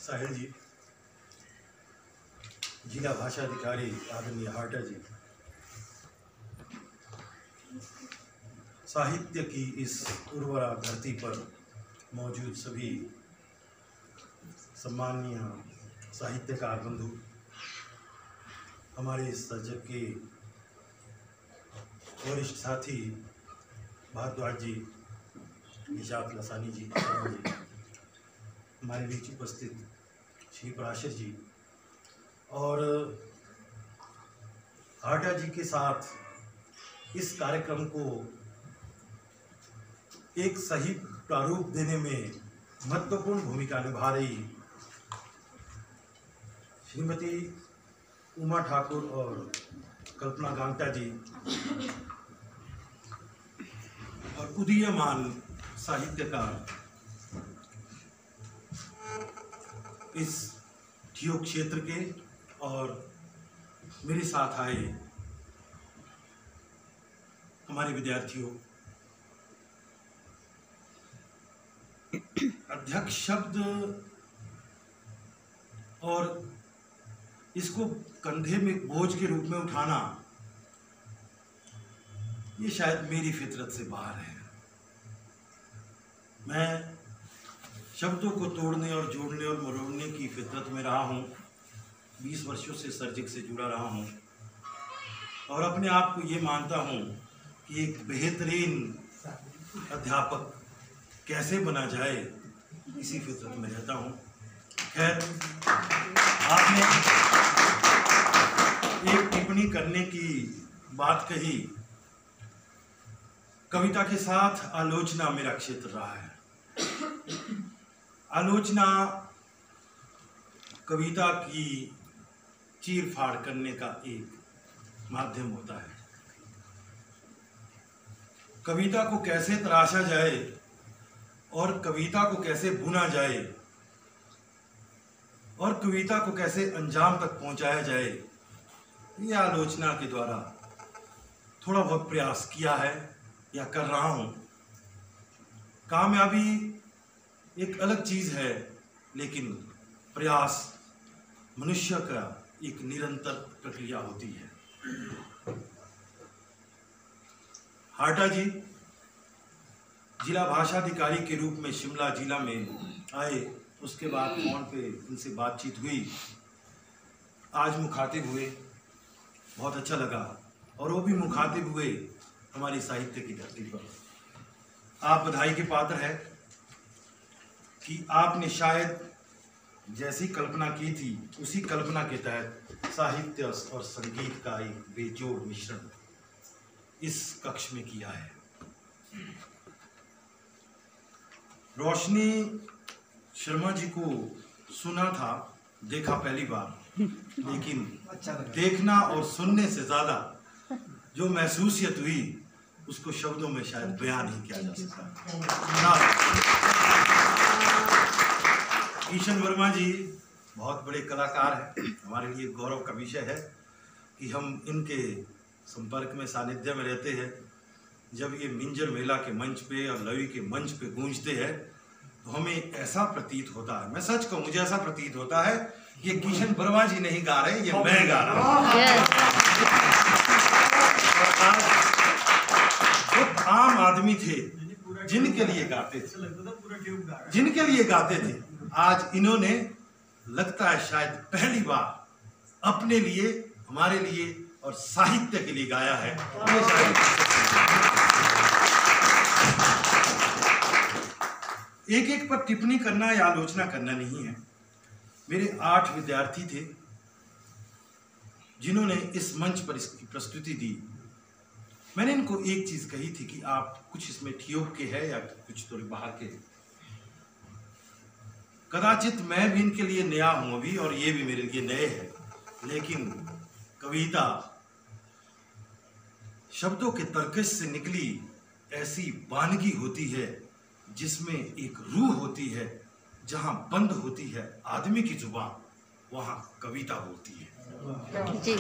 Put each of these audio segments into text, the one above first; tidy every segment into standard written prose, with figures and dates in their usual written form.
साहिल जी, जिला भाषा अधिकारी आदरणीय हाटा जी, साहित्य की इस उर्वरा धरती पर मौजूद सभी सम्माननीय साहित्यकार बंधु, हमारे इस सर्जक के वरिष्ठ साथी भारद्वाज जी, निजात लसानी जी, हमारे बीच उपस्थित श्री पराशर जी और हाटा जी के साथ इस कार्यक्रम को एक सही प्रारूप देने में महत्वपूर्ण भूमिका निभा रही श्रीमती उमा ठाकुर और कल्पना गांगटा जी और उदीयमान साहित्यकार इस ठियोग क्षेत्र के और मेरे साथ आए हमारे विद्यार्थियों, अध्यक्ष शब्द और इसको कंधे में बोझ के रूप में उठाना ये शायद मेरी फितरत से बाहर है। मैं शब्दों को तोड़ने और जोड़ने और मरोड़ने की फितरत में रहा हूँ। 20 वर्षों से सर्जिक से जुड़ा रहा हूँ और अपने आप को ये मानता हूँ कि एक बेहतरीन अध्यापक कैसे बना जाए, इसी फितरत में रहता हूँ। खैर, आपने एक टिप्पणी करने की बात कही। कविता के साथ आलोचना मेरा क्षेत्र रहा है। आलोचना कविता की चीर फाड़ करने का एक माध्यम होता है। कविता को कैसे तराशा जाए और कविता को कैसे बुना जाए और कविता को कैसे अंजाम तक पहुंचाया जाए, ये आलोचना के द्वारा थोड़ा बहुत प्रयास किया है या कर रहा हूं। कामयाबी एक अलग चीज है, लेकिन प्रयास मनुष्य का एक निरंतर प्रक्रिया होती है। हाटा जी जिला भाषा अधिकारी के रूप में शिमला जिला में आए, उसके बाद फोन पे उनसे बातचीत हुई, आज मुखातिब हुए, बहुत अच्छा लगा। और वो भी मुखातिब हुए हमारी साहित्य की धरती पर। आप बधाई के पात्र हैं कि आपने शायद जैसी कल्पना की थी उसी कल्पना के तहत साहित्य और संगीत का एक बेजोड़ मिश्रण इस कक्ष में किया है। रोशनी शर्मा जी को सुना था, देखा पहली बार, लेकिन देखना और सुनने से ज्यादा जो महसूसियत हुई उसको शब्दों में शायद बयान नहीं किया जा सकता। किशन वर्मा जी बहुत बड़े कलाकार हैं, हमारे लिए गौरव का विषय है कि हम इनके संपर्क में, सानिध्य में रहते हैं। जब ये मिंजर मेला के मंच पे और लवी के मंच पे गूंजते हैं तो हमें ऐसा प्रतीत होता है, मैं सच कहूं, मुझे ऐसा प्रतीत होता है ये किशन वर्मा जी नहीं गा रहे, ये मैं गा रहा हूं। आम आदमी थे जिनके लिए गाते थे, आज इन्होंने लगता है शायद पहली बार अपने लिए, हमारे लिए और साहित्य के लिए गाया है। एक एक पर टिप्पणी करना या आलोचना करना नहीं है। मेरे 8 विद्यार्थी थे जिन्होंने इस मंच पर इसकी प्रस्तुति दी। मैंने इनको एक चीज कही थी कि आप कुछ इसमें ठियोग के हैं या कुछ तो बाहर के। कदाचित मैं भी इनके लिए नया हूं अभी और ये भी मेरे लिए नए हैं, लेकिन कविता शब्दों के तर्कश से निकली ऐसी वानगी होती है जिसमें एक रूह होती है। जहां बंद होती है आदमी की जुबान, वहां कविता होती है। जी।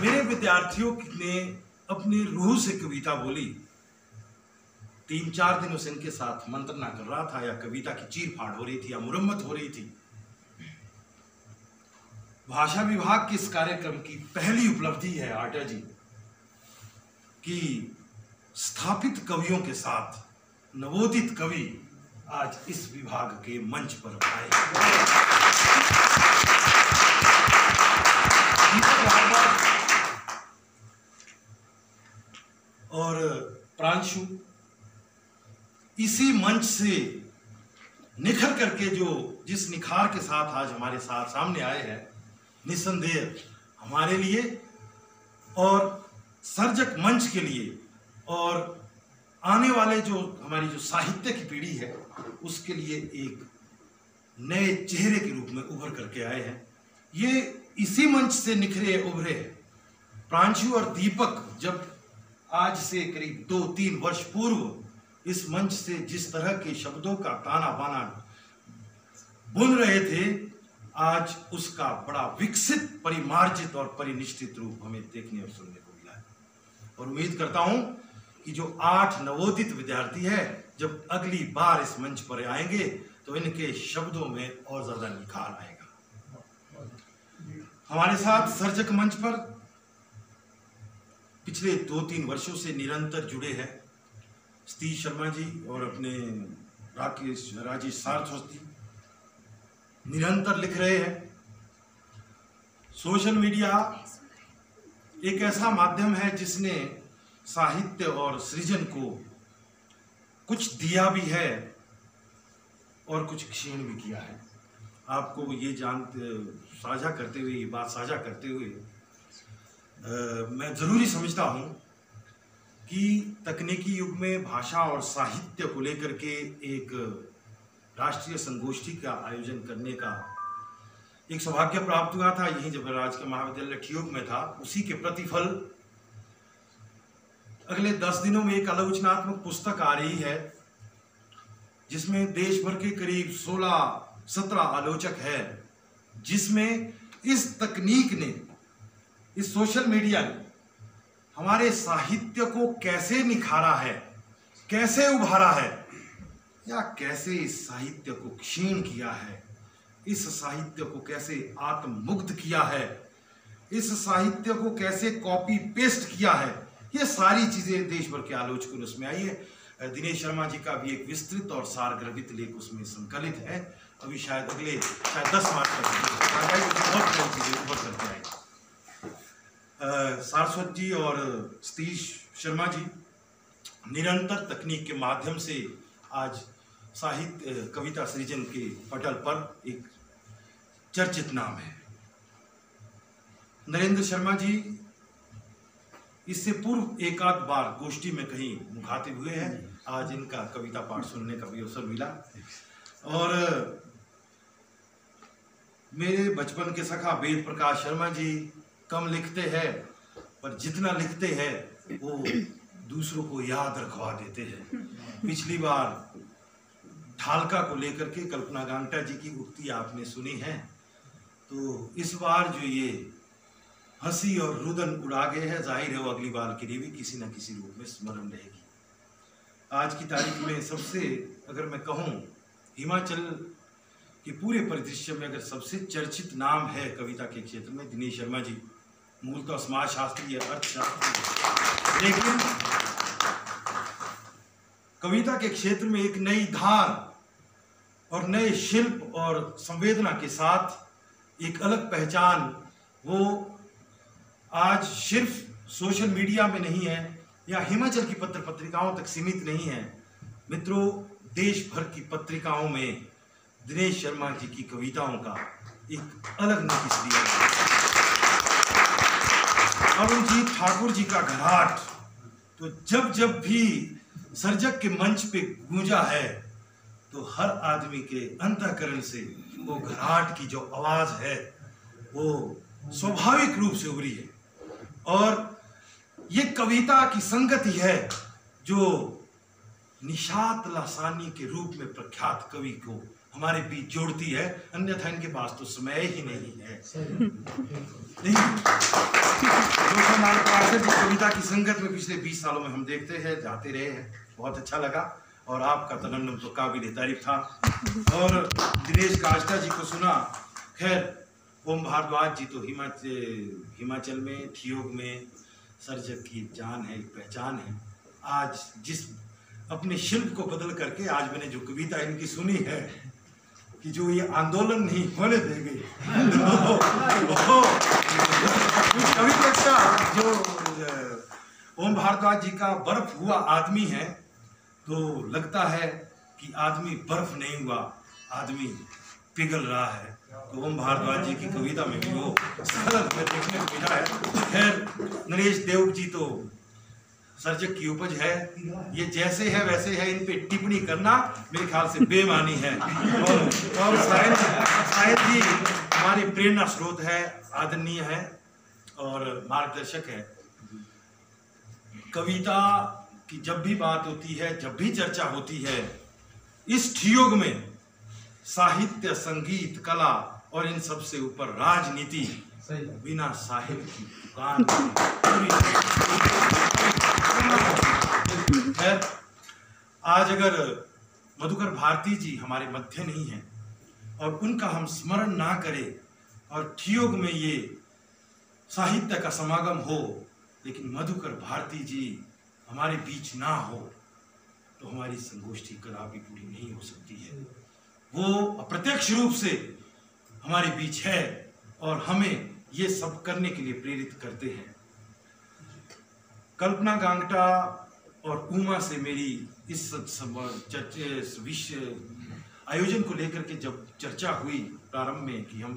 मेरे विद्यार्थियों ने अपनी रूह से कविता बोली 3-4 दिनों से इनके साथ मंत्रणा कर रहा था, या कविता की चीर फाड़ हो रही थी, या मुरम्मत हो रही थी। भाषा विभाग के इस कार्यक्रम की पहली उपलब्धि है आटा जी कि स्थापित कवियों के साथ नवोदित कवि आज इस विभाग के मंच पर आए। और प्रांशु इसी मंच से निखर करके जिस निखार के साथ आज हमारे साथ सामने आए हैं, निस्संदेह हमारे लिए और सर्जक मंच के लिए और आने वाले हमारी जो साहित्य की पीढ़ी है उसके लिए एक नए चेहरे के रूप में उभर करके आए हैं। ये इसी मंच से निखरे उभरे हैं। प्रांशु और दीपक जब आज से करीब 2-3 वर्ष पूर्व इस मंच से जिस तरह के शब्दों का ताना बाना बुन रहे थे, आज उसका बड़ा विकसित, परिमार्जित और परिनिष्ठित रूप हमें देखने और सुनने को मिला है। और उम्मीद करता हूं कि जो 8 नवोदित विद्यार्थी है जब अगली बार इस मंच पर आएंगे तो इनके शब्दों में और ज्यादा निखार आएगा। हमारे साथ सर्जक मंच पर पिछले 2-3 वर्षों से निरंतर जुड़े हैं सतीश शर्मा जी और अपने राजेश सारस्वती निरंतर लिख रहे हैं। सोशल मीडिया एक ऐसा माध्यम है जिसने साहित्य और सृजन को कुछ दिया भी है और कुछ क्षीण भी किया है। आपको ये ये बात साझा करते हुए मैं जरूरी समझता हूं कि तकनीकी युग में भाषा और साहित्य को लेकर के एक राष्ट्रीय संगोष्ठी का आयोजन करने का एक सौभाग्य प्राप्त हुआ था। यही जब राजकीय महाविद्यालय ठियोग में था, उसी के प्रतिफल अगले 10 दिनों में एक आलोचनात्मक पुस्तक आ रही है जिसमें देश भर के करीब 16-17 आलोचक है, जिसमें इस तकनीक ने, इस सोशल मीडिया ने हमारे साहित्य को कैसे निखारा है, कैसे उभारा है, या कैसे इस साहित्य को क्षीण किया है, इस साहित्य को कैसे आत्ममुग्ध किया है, इस साहित्य को कैसे कॉपी पेस्ट किया है, ये सारी चीजें देश भर के आलोचकों ने उसमें आई है। दिनेश शर्मा जी का भी एक विस्तृत और सारगर्भित लेख उसमें संकलित है। अभी शायद 10 मार्च तक बहुत सारी चीजें उभर करके आई। सारस्वत जी और सतीश शर्मा जी निरंतर तकनीक के माध्यम से आज साहित्य कविता सृजन के पटल पर एक चर्चित नाम है। नरेंद्र शर्मा जी इससे पूर्व एक आध बार गोष्ठी में कहीं मुखातिब हुए हैं, आज इनका कविता पाठ सुनने का भी अवसर मिला। और मेरे बचपन के सखा वेद प्रकाश शर्मा जी कम लिखते हैं, पर जितना लिखते हैं वो दूसरों को याद रखवा देते हैं। पिछली बार ढालका को लेकर के कल्पना गांगटा जी की उक्ति आपने सुनी है, तो इस बार जो ये हंसी और रुदन उड़ा गए हैं, जाहिर है वो अगली बार के लिए भी किसी न किसी रूप में स्मरण रहेगी। आज की तारीख में सबसे, अगर मैं कहूँ, हिमाचल के पूरे परिदृश्य में अगर सबसे चर्चित नाम है कविता के क्षेत्र में दिनेश शर्मा जी, मूलतः समाजशास्त्री या अर्थशास्त्री, लेकिन कविता के क्षेत्र में एक नई धार और नए शिल्प और संवेदना के साथ एक अलग पहचान वो आज सिर्फ सोशल मीडिया में नहीं है या हिमाचल की पत्र पत्रिकाओं तक सीमित नहीं है। मित्रों, देश भर की पत्रिकाओं में दिनेश शर्मा जी की कविताओं का एक अलग नोटिस दिया गया। अरुणजीत ठाकुर जी का घराट तो जब भी सर्जक के मंच पे गूंजा है तो हर आदमी के अंतःकरण से वो घराट की जो आवाज है वो स्वाभाविक रूप से उभरी है। और ये कविता की संगति है जो निशात लासानी के रूप में प्रख्यात कवि को हमारे बीच जोड़ती है, अन्यथा इनके पास तो समय ही नहीं है। कविता की संगत में पिछले 20 सालों में हम देखते हैं, जाते रहे हैं। बहुत अच्छा लगा और आपका तरन्नुम तो काबिल तारीफ था। और दिनेश काष्टा जी को सुना। खैर ओम भारद्वाज जी तो हिमाचल में ठियोग में सर्जक की जान है, पहचान है। आज जिस अपने शिल्प को बदल करके आज मैंने जो कविता इनकी सुनी है कि जो ये आंदोलन नहीं होने देंगे कविता का जो ओम भारद्वाज जी का बर्फ हुआ आदमी है, तो लगता है कि आदमी बर्फ नहीं हुआ, आदमी पिघल रहा है। तो ओम भारद्वाज जी की कविता में भी वो सरल में देखने को मिला है। खैर नरेश देव जी तो सर्जक की उपज है, ये जैसे है वैसे है, इन पे टिप्पणी करना मेरे ख्याल से बेमानी है। और साहिल जी हमारी प्रेरणा स्रोत है, आदरणीय है और मार्गदर्शक है। कविता की जब भी बात होती है, जब भी चर्चा होती है, इस ठियोग में साहित्य, संगीत, कला और इन सब से ऊपर राजनीति बिना साहिब की दुकान है। आज अगर मधुकर भारती जी हमारे मध्य नहीं हैं और उनका हम स्मरण ना करें और ठियोग में ये साहित्य का समागम हो, लेकिन मधुकर भारती जी हमारे बीच ना हो, तो हमारी संगोष्ठी कदापि पूरी नहीं हो सकती है। वो अप्रत्यक्ष रूप से हमारे बीच है और हमें ये सब करने के लिए प्रेरित करते हैं। कल्पना गांगटा और उमा से मेरी इस विषय आयोजन को लेकर के जब चर्चा हुई प्रारंभ में कि हम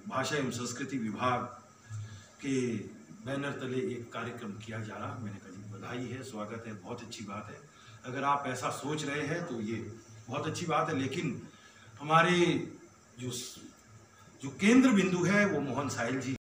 भाषा एवं संस्कृति विभाग के बैनर तले एक कार्यक्रम किया जा रहा, मैंने कहा जी बधाई है, स्वागत है, बहुत अच्छी बात है। अगर आप ऐसा सोच रहे हैं तो ये बहुत अच्छी बात है, लेकिन हमारे जो केंद्र बिंदु है वो मोहन साहिल जी